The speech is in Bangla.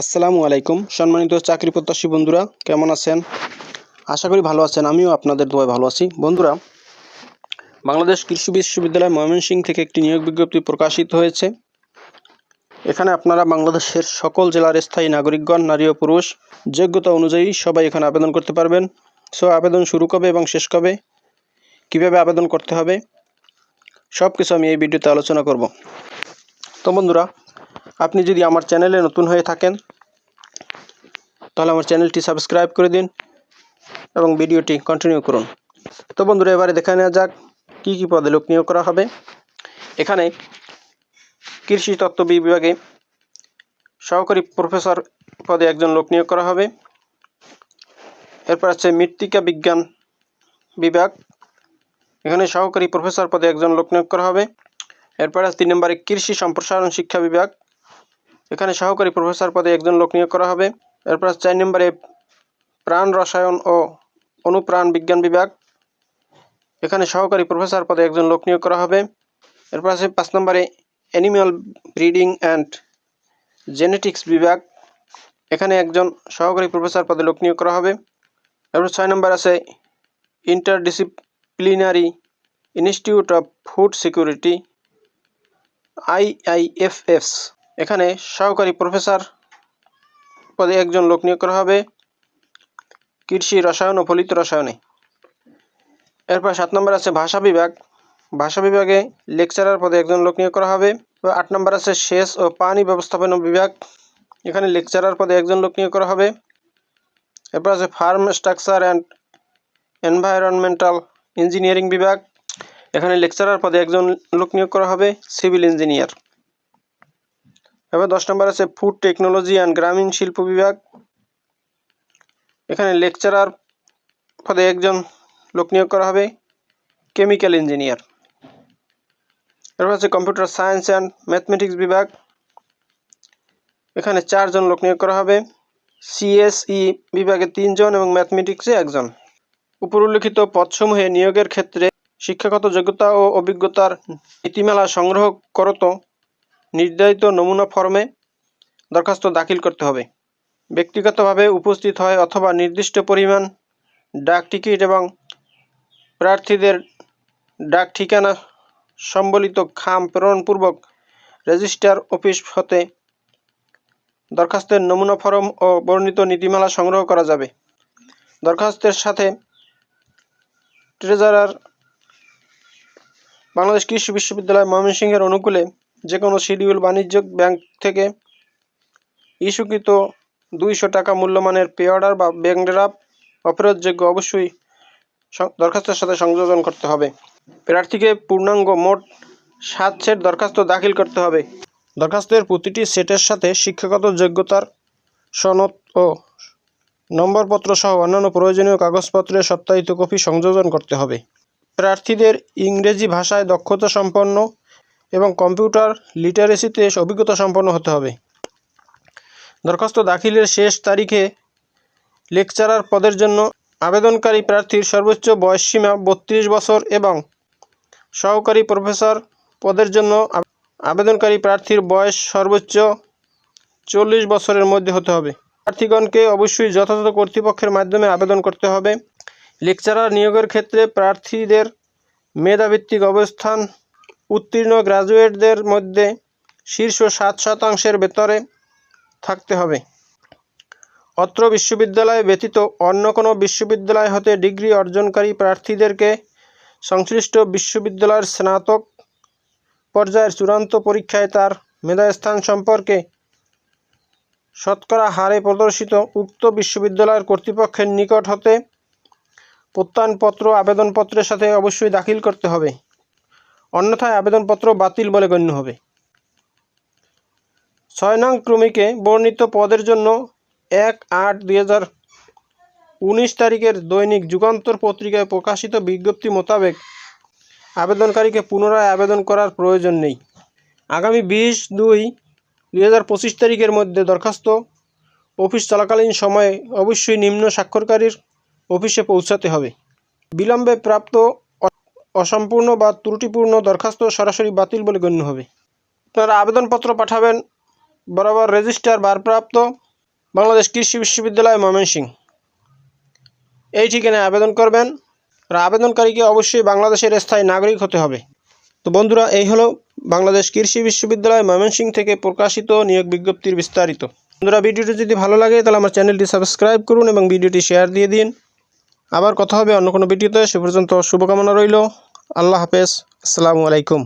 আসসালামু আলাইকুম সম্মানিত চাকরি প্রত্যাশী বন্ধুরা, কেমন আছেন? আশা করি ভালো আছেন। আমিও আপনাদের দোয়ায় ভালো আছি। বন্ধুরা, বাংলাদেশ কৃষি বিশ্ববিদ্যালয় ময়মনসিংহ থেকে একটি নিয়োগ বিজ্ঞপ্তি প্রকাশিত হয়েছে। এখানে আপনারা বাংলাদেশের সকল জেলার স্থায়ী নাগরিকগণ, নারী ও পুরুষ, যোগ্যতা অনুযায়ী সবাই এখানে আবেদন করতে পারবেন। আবেদন শুরু কবে এবং শেষ কবে, কীভাবে আবেদন করতে হবে, সব কিছু আমি এই ভিডিওতে আলোচনা করব। তো বন্ধুরা, আপনি যদি আমার চ্যানেলে নতুন হয়ে থাকেন তাহলে আমার চ্যানেলটি সাবস্ক্রাইব করে দিন এবং ভিডিওটি কন্টিনিউ করুন। তো বন্ধুরা, এবারে দেখে নেওয়া যাক কী কী পদে লোক নিয়োগ করা হবে। এখানে কৃষি তত্ত্ব বিভাগে সহকারী প্রফেসর পদে একজন লোক নিয়োগ করা হবে। এরপর আছে মৃত্তিকা বিজ্ঞান বিভাগ, এখানে সহকারী প্রফেসর পদে একজন লোক নিয়োগ করা হবে। এরপর আছে 3 নম্বরে কৃষি সম্প্রসারণ শিক্ষা বিভাগ, এখানে সহকারী প্রফেসর পদে একজন লোক নিয়োগ করা হবে। এরপর 4 নম্বরে প্রাণ রসায়ন ও অনুপ্রাণ বিজ্ঞান বিভাগ, এখানে সহকারী প্রফেসর পদে একজন লোক নিয়োগ করা হবে। এরপর আছে 5 নম্বরে অ্যানিম্যাল ব্রিডিং অ্যান্ড জেনেটিক্স বিভাগ, এখানে একজন সহকারী প্রফেসর পদে লোক নিয়োগ করা হবে। এরপর 6 নম্বর আছে interdisciplinary institute of food security IIFS, এখানে সহকারী প্রফেসর পদে একজন লোক নিয়োগ করা হবে কৃষি রসায়ন ও ফলিত রসায়নে। এরপর 7 নম্বর আছে ভাষা বিভাগ, ভাষা বিভাগে লেকচারার পদে একজন লোক নিয়োগ করা হবে। 8 নম্বর আছে সেচ ও পানি ব্যবস্থাপনা বিভাগ, এখানে লেকচারার পদে একজন লোক নিয়োগ করা হবে। এরপর আছে farm structure and environmental engineering বিভাগ, এখানে লেকচারার পদে একজন লোক নিয়োগ করা হবে সিভিল ইঞ্জিনিয়ার। এবার 10 নম্বর আছে ফুড টেকনোলজি অ্যান্ড গ্রামীণ শিল্প বিভাগ, এখানে লেকচারার পদে একজন লোক নিয়োগ করা হবে কেমিক্যাল ইঞ্জিনিয়ার। এরপর আছে কম্পিউটার সায়েন্স অ্যান্ড ম্যাথমেটিক্স বিভাগ, এখানে 4 জন লোক নিয়োগ করা হবে। CSE বিভাগে 3 জন এবং ম্যাথমেটিক্সে 1 জন। উপর উল্লিখিত পদসমূহে নিয়োগের ক্ষেত্রে শিক্ষাগত যোগ্যতা ও অভিজ্ঞতার নীতিমালা সংগ্রহ করত নির্ধারিত নমুনা ফর্মে দরখাস্ত দাখিল করতে হবে। ব্যক্তিগতভাবে উপস্থিত হয় অথবা নির্দিষ্ট পরিমাণ ডাক টিকিট এবং প্রার্থীদের ডাক ঠিকানা সম্বলিত খাম প্রেরণপূর্বক রেজিস্ট্রার অফিস হতে দরখাস্তের নমুনা ফর্ম ও বর্ণিত নীতিমালা সংগ্রহ করা যাবে। দরখাস্তের সাথে ট্রেজারার বাংলাদেশ কৃষি বিশ্ববিদ্যালয় ময়মনসিংহের অনুকূলে যে কোনো শিডিউল বাণিজ্যিক ব্যাংক থেকে ইস্যুকৃত 200 টাকা মূল্যমানের পে অর্ডার বা ব্যাংক ড্রাফট অফেরতযোগ্য অবশ্যই দরখাস্তের সাথে সংযোজন করতে হবে। প্রার্থীকে পূর্ণাঙ্গ মোট 7 সেট দরখাস্ত দাখিল করতে হবে। দরখাস্তের প্রতিটি সেটের সাথে শিক্ষাগত যোগ্যতার সনদ ও নম্বরপত্র সহ অন্যান্য প্রয়োজনীয় কাগজপত্রের সত্যায়িত কপি সংযোজন করতে হবে। প্রার্থীদের ইংরেজি ভাষায় দক্ষতা সম্পন্ন এবং কম্পিউটার লিটারেসিতে অভিজ্ঞতা সম্পন্ন হতে হবে। দরখাস্ত দাখিলের শেষ তারিখে লেকচারার পদের জন্য আবেদনকারী প্রার্থীর সর্বোচ্চ বয়সসীমা 32 বছর এবং সহকারী প্রফেসর পদের জন্য আবেদনকারী প্রার্থীর বয়স সর্বোচ্চ 40 বছরের মধ্যে হতে হবে। প্রার্থীগণকে অবশ্যই যথাযথ কর্তৃপক্ষের মাধ্যমে আবেদন করতে হবে। লেকচারার নিয়োগের ক্ষেত্রে প্রার্থীদের মেধাভিত্তিক অবস্থান উত্তীর্ণ গ্র্যাজুয়েটদের মধ্যে শীর্ষ 7% ভেতরে থাকতে হবে। অত্র বিশ্ববিদ্যালয় ব্যতীত অন্য কোনো বিশ্ববিদ্যালয় হতে ডিগ্রি অর্জনকারী প্রার্থীদেরকে সংশ্লিষ্ট বিশ্ববিদ্যালয়ের স্নাতক পর্যায়ের চূড়ান্ত পরীক্ষায় তার মেধাস্থান সম্পর্কে শতকরা হারে প্রদর্শিত উক্ত বিশ্ববিদ্যালয়ের কর্তৃপক্ষের নিকট হতে প্রত্যয়নপত্র আবেদনপত্রের সাথে অবশ্যই দাখিল করতে হবে, অন্যথায় আবেদনপত্র বাতিল বলে গণ্য হবে। 6 নং ক্রমিকে বর্ণিত পদের জন্য 1/8/2019 তারিখের দৈনিক যুগান্তর পত্রিকায় প্রকাশিত বিজ্ঞপ্তি মোতাবেক আবেদনকারীকে পুনরায় আবেদন করার প্রয়োজন নেই। আগামী 20/2/2025 তারিখের মধ্যে দরখাস্ত অফিস চলাকালীন সময়ে অবশ্যই নিম্ন স্বাক্ষরকারীর অফিসে পৌঁছাতে হবে। বিলম্বে প্রাপ্ত অসম্পূর্ণ বা ত্রুটিপূর্ণ দরখাস্ত সরাসরি বাতিল বলে গণ্য হবে। আপনারা আবেদনপত্র পাঠাবেন বরাবর রেজিস্ট্রার ভারপ্রাপ্ত বাংলাদেশ কৃষি বিশ্ববিদ্যালয় ময়মনসিংহ এই ঠিকানায় আবেদন করবেন। আর আবেদনকারীকে অবশ্যই বাংলাদেশের স্থায়ী নাগরিক হতে হবে। তো বন্ধুরা, এই হলো বাংলাদেশ কৃষি বিশ্ববিদ্যালয় ময়মনসিংহ থেকে প্রকাশিত নিয়োগ বিজ্ঞপ্তির বিস্তারিত। বন্ধুরা, ভিডিওটি যদি ভালো লাগে তাহলে আমার চ্যানেলটি সাবস্ক্রাইব করুন এবং ভিডিওটি শেয়ার দিয়ে দিন। আবার কথা হবে অন্য কোনো ভিডিওতে। সে পর্যন্ত শুভকামনা রইল। আল্লাহ হাফেজ। আসসালামু আলাইকুম।